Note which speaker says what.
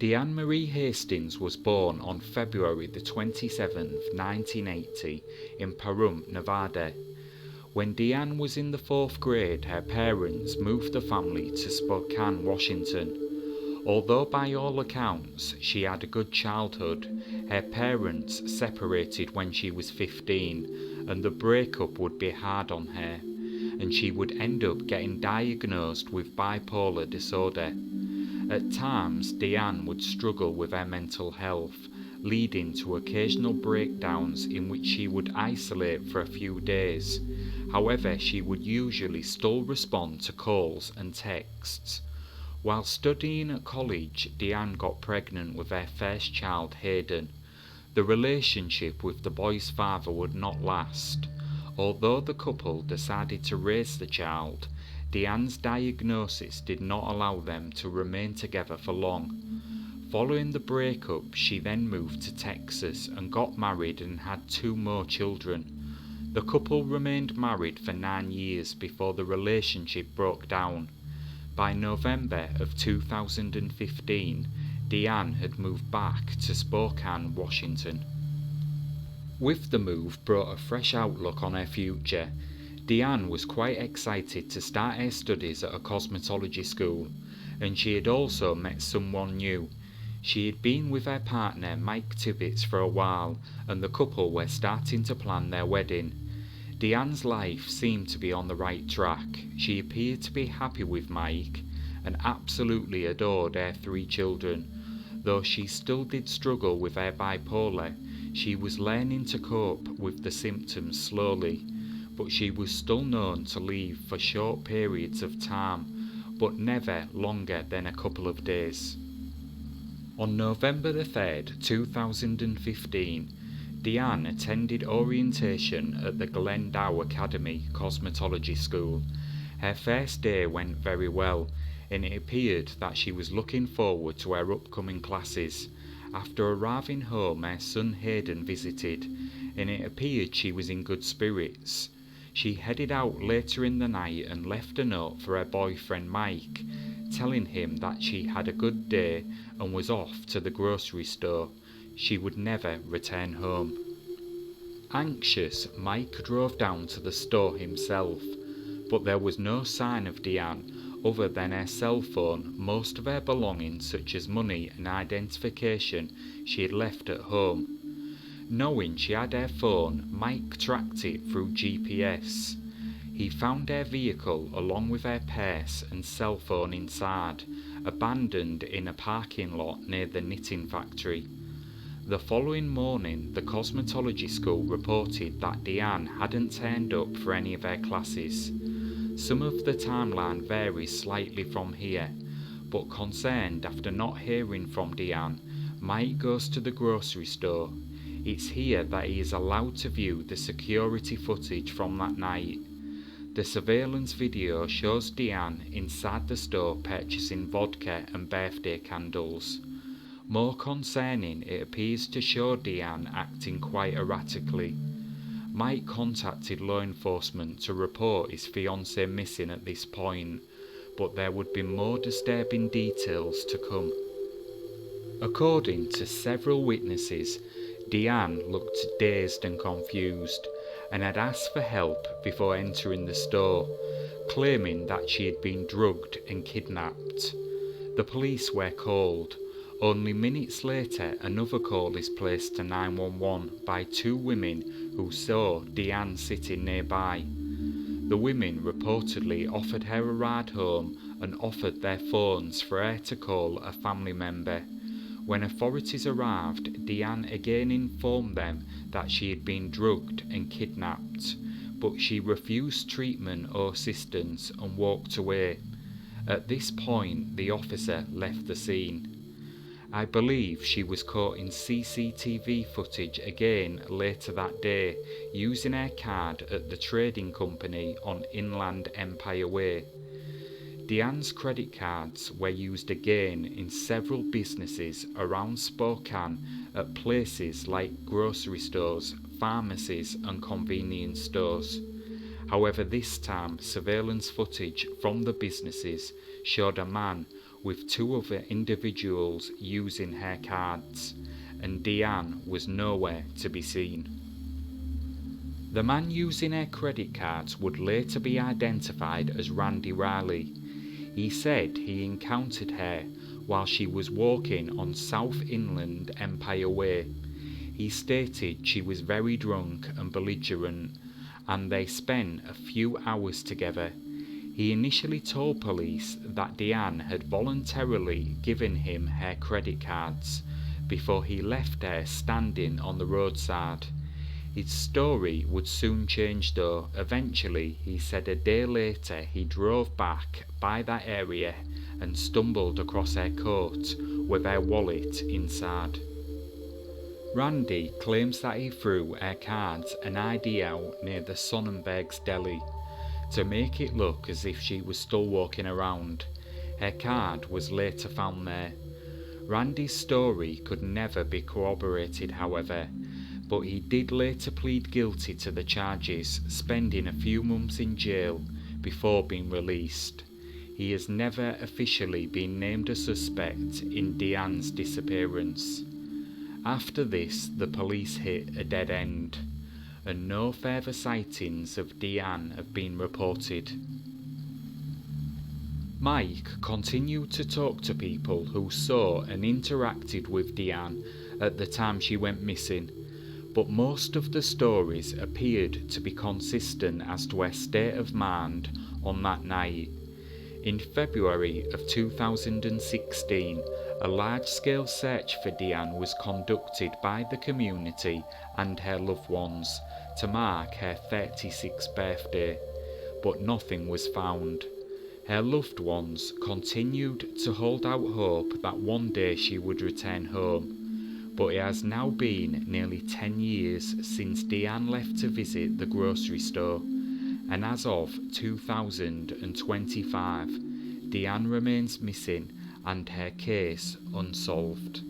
Speaker 1: Deanne Marie Hastings was born on February the 27th, 1980 in Pahrump, Nevada. When Deanne was in the 4th grade, her parents moved the family to Spokane, Washington. Although by all accounts she had a good childhood, her parents separated when she was 15, and the breakup would be hard on her, and she would end up getting diagnosed with bipolar disorder. At times, Deanne would struggle with her mental health, leading to occasional breakdowns in which she would isolate for a few days. However, she would usually still respond to calls and texts. While studying at college, Deanne got pregnant with her first child, Hayden. The relationship with the boy's father would not last. Although the couple decided to raise the child, Deanne's diagnosis did not allow them to remain together for long. Following the breakup, she then moved to Texas and got married and had 2 more children. The couple remained married for 9 years before the relationship broke down. By November of 2015, Deanne had moved back to Spokane, Washington. With the move brought a fresh outlook on her future. Deanne was quite excited to start her studies at a cosmetology school, and she had also met someone new. She had been with her partner Mike Tibbetts for a while, and the couple were starting to plan their wedding. Deanne's life seemed to be on the right track. She appeared to be happy with Mike and absolutely adored her 3 children. Though she still did struggle with her bipolar, she was learning to cope with the symptoms slowly, but she was still known to leave for short periods of time, but never longer than a couple of days. On November the 3rd, 2015, Deanne attended orientation at the Glen Dow Academy cosmetology school. Her first day went very well, and it appeared that she was looking forward to her upcoming classes. After arriving home, her son Hayden visited, and it appeared she was in good spirits. She headed out later in the night and left a note for her boyfriend Mike, telling him that she had a good day and was off to the grocery store. She would never return home. Anxious, Mike drove down to the store himself, but there was no sign of Deanne other than her cell phone. Most of her belongings, such as money and identification, she had left at home. Knowing she had her phone, Mike tracked it through GPS. He found her vehicle along with her purse and cell phone inside, abandoned in a parking lot near the knitting factory. The following morning, the cosmetology school reported that Deanne hadn't turned up for any of her classes. Some of the timeline varies slightly from here, but concerned after not hearing from Deanne, Mike goes to the grocery store. It's here that he is allowed to view the security footage from that night. The surveillance video shows Deanne inside the store purchasing vodka and birthday candles. More concerning, it appears to show Deanne acting quite erratically. Mike contacted law enforcement to report his fiancée missing at this point, but there would be more disturbing details to come. According to several witnesses, Deanne looked dazed and confused, and had asked for help before entering the store, claiming that she had been drugged and kidnapped. The police were called. Only minutes later, another call is placed to 911 by 2 women who saw Deanne sitting nearby. The women reportedly offered her a ride home and offered their phones for her to call a family member. When authorities arrived, Deanne again informed them that she had been drugged and kidnapped, but she refused treatment or assistance and walked away. At this point, the officer left the scene. I believe she was caught in CCTV footage again later that day, using her card at the trading company on Inland Empire Way. Deanne's credit cards were used again in several businesses around Spokane at places like grocery stores, pharmacies and convenience stores. However, this time surveillance footage from the businesses showed a man with 2 other individuals using her cards, and Deanne was nowhere to be seen. The man using her credit cards would later be identified as Randy Riley. He said he encountered her while she was walking on South Inland Empire Way. He stated she was very drunk and belligerent, and they spent a few hours together. He initially told police that Deanne had voluntarily given him her credit cards before he left her standing on the roadside. His story would soon change though. Eventually, he said a day later he drove back by that area and stumbled across her coat with her wallet inside. Randy claims that he threw her cards and ID out near the Sonnenberg's deli to make it look as if she was still walking around. Her card was later found there. Randy's story could never be corroborated, however, but he did later plead guilty to the charges, spending a few months in jail before being released. He has never officially been named a suspect in Deanne's disappearance. After this, the police hit a dead end, and no further sightings of Deanne have been reported. Mike continued to talk to people who saw and interacted with Deanne at the time she went missing, but most of the stories appeared to be consistent as to her state of mind on that night. In February of 2016, a large-scale search for Deanne was conducted by the community and her loved ones to mark her 36th birthday, but nothing was found. Her loved ones continued to hold out hope that one day she would return home, but it has now been nearly 10 years since Deanne left to visit the grocery store, and as of 2025, Deanne remains missing and her case unsolved.